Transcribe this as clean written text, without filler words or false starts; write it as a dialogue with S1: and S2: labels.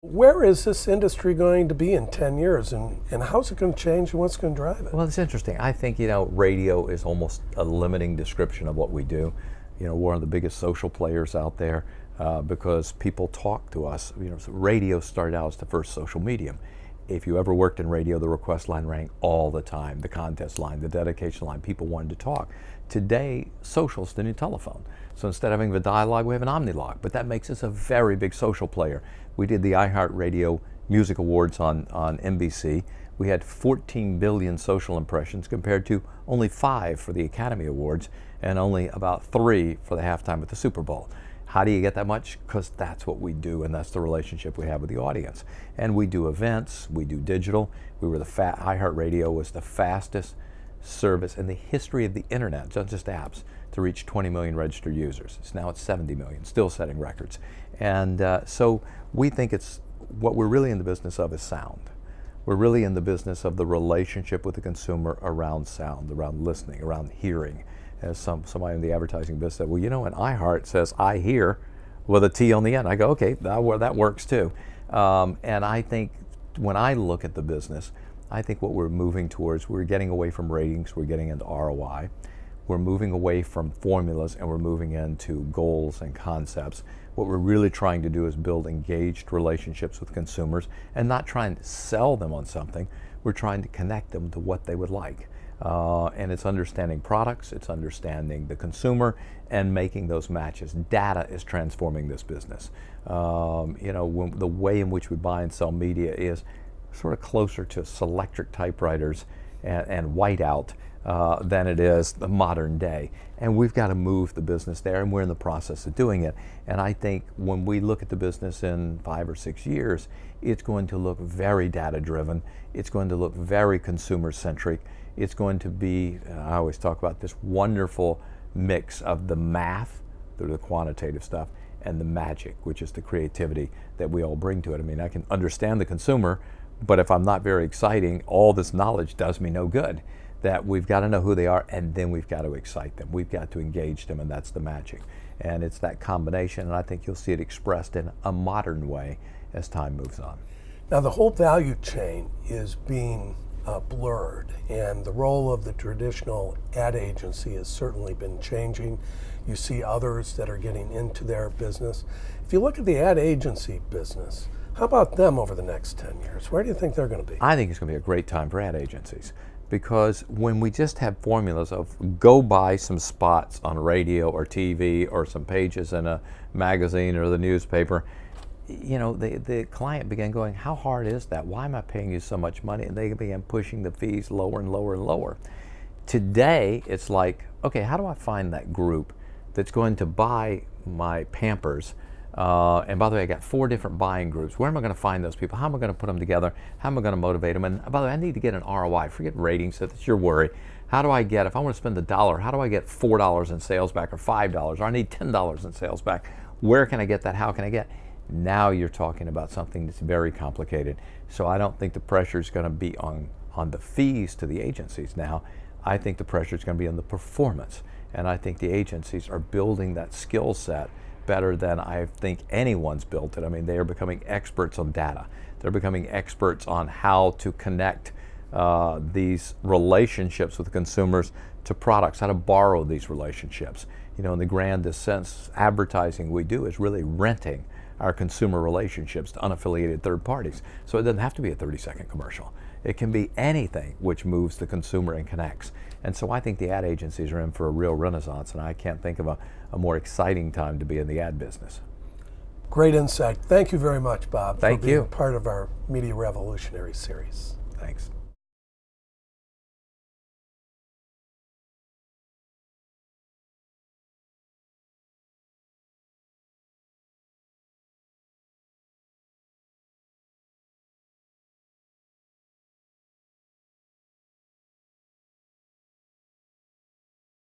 S1: Where is this industry going to be in 10 years, and how's it going to change, and what's going to drive it?
S2: Well, it's interesting. I think, radio is almost a limiting description of what we do. We're one of the biggest social players out there because people talk to us. So radio started out as the first social medium. If you ever worked in radio, the request line rang all the time, the contest line, the dedication line, people wanted to talk. Today, social's the new telephone. So instead of having the dialogue, we have an omnilog, but that makes us a very big social player. We did the iHeartRadio Music Awards on NBC. We had 14 billion social impressions compared to only 5 for the Academy Awards and only about 3 for the halftime at the Super Bowl. How do you get that much? Because that's what we do, and that's the relationship we have with the audience. And we do events, we do digital. iHeartRadio was the fastest service in the history of the internet, not just apps, to reach 20 million registered users. It's now at 70 million, still setting records. And so we think what we're really in the business of is sound. We're really in the business of the relationship with the consumer around sound, around listening, around hearing. As somebody in the advertising business said, well, when iHeart says I hear with a T on the end, I go, okay, that works too. And I think when I look at the business, I think what we're moving towards, we're getting away from ratings, we're getting into ROI. We're moving away from formulas and we're moving into goals and concepts. What we're really trying to do is build engaged relationships with consumers and not trying to sell them on something. We're trying to connect them to what they would like. And it's understanding products, it's understanding the consumer and making those matches. Data is transforming this business. The way in which we buy and sell media is sort of closer to Selectric typewriters and whiteout than it is the modern day. And we've got to move the business there, and we're in the process of doing it. And I think when we look at the business in 5 or 6 years, it's going to look very data-driven. It's going to look very consumer-centric. It's going to be, I always talk about this wonderful mix of the math, the quantitative stuff, and the magic, which is the creativity that we all bring to it. I mean, I can understand the consumer, but if I'm not very exciting, all this knowledge does me no good. That we've got to know who they are, and then we've got to excite them. We've got to engage them, and that's the magic. And it's that combination, and I think you'll see it expressed in a modern way as time moves on.
S1: Now, the whole value chain is being blurred, and the role of the traditional ad agency has certainly been changing. You see others that are getting into their business. If you look at the ad agency business, how about them over the next 10 years? Where do you think they're going to be?
S2: I think it's going to be a great time for ad agencies, because when we just have formulas of go buy some spots on radio or TV or some pages in a magazine or the newspaper, the client began going, how hard is that? Why am I paying you so much money? And they began pushing the fees lower and lower and lower. Today, it's like, okay, how do I find that group that's going to buy my Pampers? And by the way, I got 4 different buying groups. Where am I going to find those people? How am I going to put them together? How am I going to motivate them? And by the way, I need to get an ROI. Forget ratings, that's your worry. How do I get, if I want to spend $1, how do I get $4 in sales back or $5? Or I need $10 in sales back. Where can I get that? How can I get? Now you're talking about something that's very complicated. So I don't think the pressure is going to be on the fees to the agencies now. I think the pressure is going to be on the performance. And I think the agencies are building that skill set better than I think anyone's built it. I mean, they are becoming experts on data. They're becoming experts on how to connect these relationships with consumers to products, how to borrow these relationships. In the grandest sense, advertising we do is really renting our consumer relationships to unaffiliated third parties. So it doesn't have to be a 30-second commercial. It can be anything which moves the consumer and connects. And so I think the ad agencies are in for a real renaissance, and I can't think of a more exciting time to be in the ad business.
S1: Great insight. Thank you very much, Bob,
S2: Thank
S1: for being
S2: you.
S1: part of our Media Revolutionaries series.
S2: Thanks.